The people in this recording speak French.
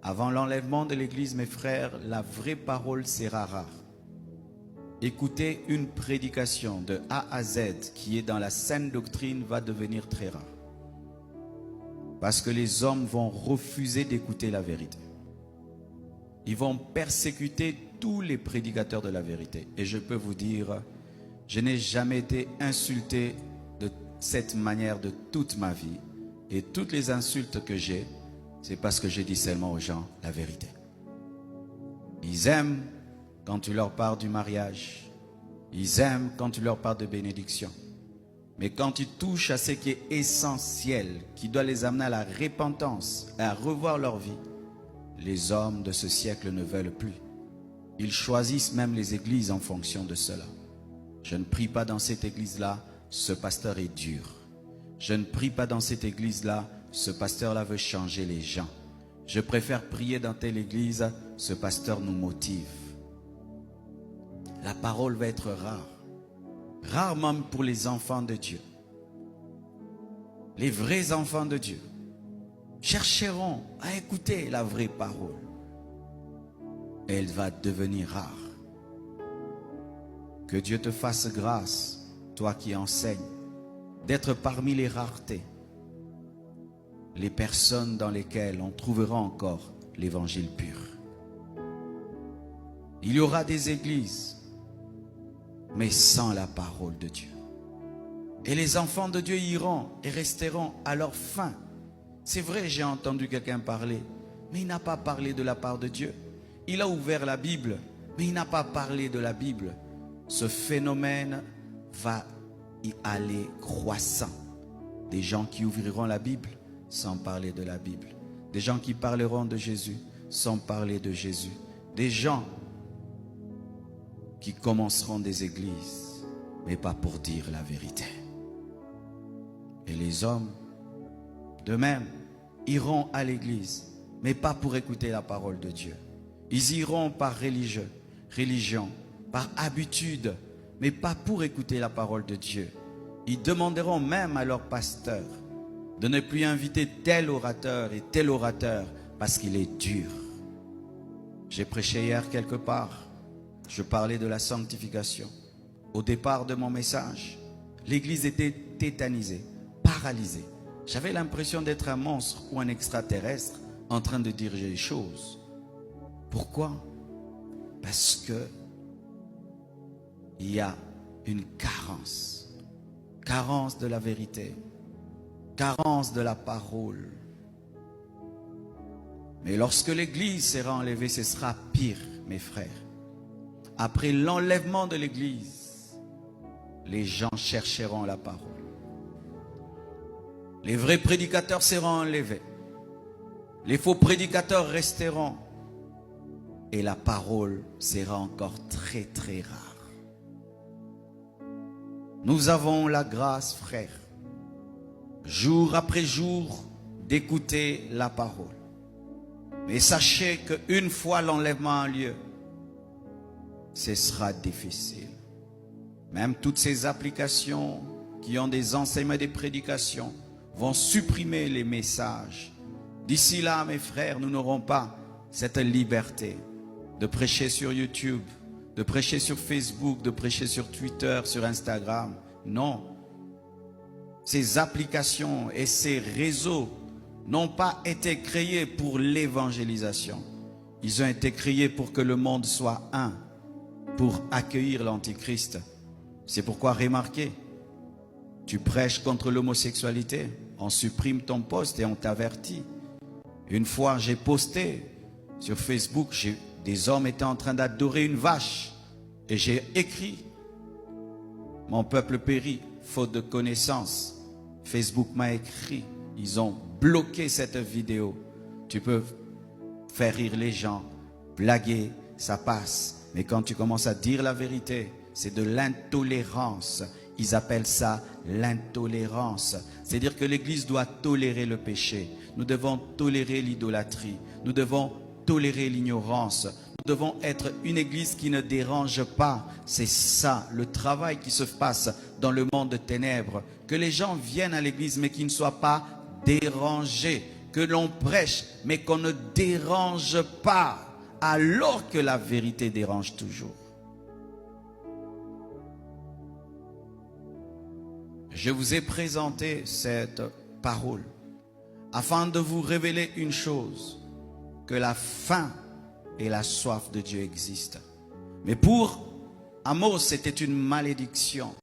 Avant l'enlèvement de l'Église, mes frères, la vraie parole sera rare. Écouter une prédication de A à Z qui est dans la saine doctrine va devenir très rare. Parce que les hommes vont refuser d'écouter la vérité. Ils vont persécuter tous les prédicateurs de la vérité. Et je peux vous dire, je n'ai jamais été insulté de cette manière de toute ma vie. Et toutes les insultes que j'ai, c'est parce que je dis seulement aux gens la vérité. Ils aiment quand tu leur parles du mariage. Ils aiment quand tu leur parles de bénédiction. Mais quand tu touches à ce qui est essentiel, qui doit les amener à la repentance, à revoir leur vie, les hommes de ce siècle ne veulent plus. Ils choisissent même les églises en fonction de cela. Je ne prie pas dans cette église-là, ce pasteur est dur. Je ne prie pas dans cette église-là, ce pasteur-là veut changer les gens. Je préfère prier dans telle église, ce pasteur nous motive. La parole va être rare. Rare même pour les enfants de Dieu. Les vrais enfants de Dieu chercheront à écouter la vraie parole. Elle va devenir rare. Que Dieu te fasse grâce, toi qui enseignes, d'être parmi les raretés, les personnes dans lesquelles on trouvera encore l'évangile pur. Il y aura des églises, mais sans la parole de Dieu. Et les enfants de Dieu iront et resteront à leur fin. C'est vrai, j'ai entendu quelqu'un parler, mais il n'a pas parlé de la part de Dieu. Il a ouvert la Bible, mais il n'a pas parlé de la Bible. Ce phénomène va y aller croissant. Des gens qui ouvriront la Bible sans parler de la Bible. Des gens qui parleront de Jésus sans parler de Jésus. Des gens qui commenceront des églises, mais pas pour dire la vérité. Et les hommes, de même, iront à l'église, mais pas pour écouter la parole de Dieu. Ils iront par religion, par habitude, mais pas pour écouter la parole de Dieu. Ils demanderont même à leur pasteur de ne plus inviter tel orateur et tel orateur parce qu'il est dur. J'ai prêché hier quelque part. Je parlais de la sanctification. Au départ de mon message, l'église était tétanisée, paralysée. J'avais l'impression d'être un monstre ou un extraterrestre en train de diriger les choses. Pourquoi? Parce que il y a une carence de la vérité, carence de la parole. Mais lorsque l'église sera enlevée, ce sera pire, mes frères. Après l'enlèvement de l'église, les gens chercheront la parole. Les vrais prédicateurs seront enlevés. Les faux prédicateurs resteront. Et la parole sera encore très très rare. Nous avons la grâce, frères, jour après jour, d'écouter la parole. Mais sachez qu'une fois l'enlèvement a lieu, ce sera difficile. Même toutes ces applications qui ont des enseignements et des prédications vont supprimer les messages. D'ici là, mes frères, nous n'aurons pas cette liberté de prêcher sur YouTube, de prêcher sur Facebook, de prêcher sur Twitter, sur Instagram. Non. Ces applications et ces réseaux n'ont pas été créés pour l'évangélisation. Ils ont été créés pour que le monde soit un, pour accueillir l'Antichrist. C'est pourquoi, remarquez, tu prêches contre l'homosexualité, on supprime ton post et on t'avertit. Une fois, j'ai posté sur Facebook, des hommes étaient en train d'adorer une vache. Et j'ai écrit, mon peuple périt, faute de connaissance. Facebook m'a écrit, ils ont bloqué cette vidéo. Tu peux faire rire les gens, blaguer, ça passe. Mais quand tu commences à dire la vérité, c'est de l'intolérance. Ils appellent ça l'intolérance. C'est-à-dire que l'Église doit tolérer le péché. Nous devons tolérer l'idolâtrie. Nous devons tolérer l'ignorance. Nous devons être une Église qui ne dérange pas. C'est ça le travail qui se passe dans le monde de ténèbres. Que les gens viennent à l'Église mais qu'ils ne soient pas dérangés. que l'on prêche, mais qu'on ne dérange pas, alors que la vérité dérange toujours. Je vous ai présenté cette parole afin de vous révéler une chose, que la faim et la soif de Dieu existent. Mais pour Amos, c'était une malédiction.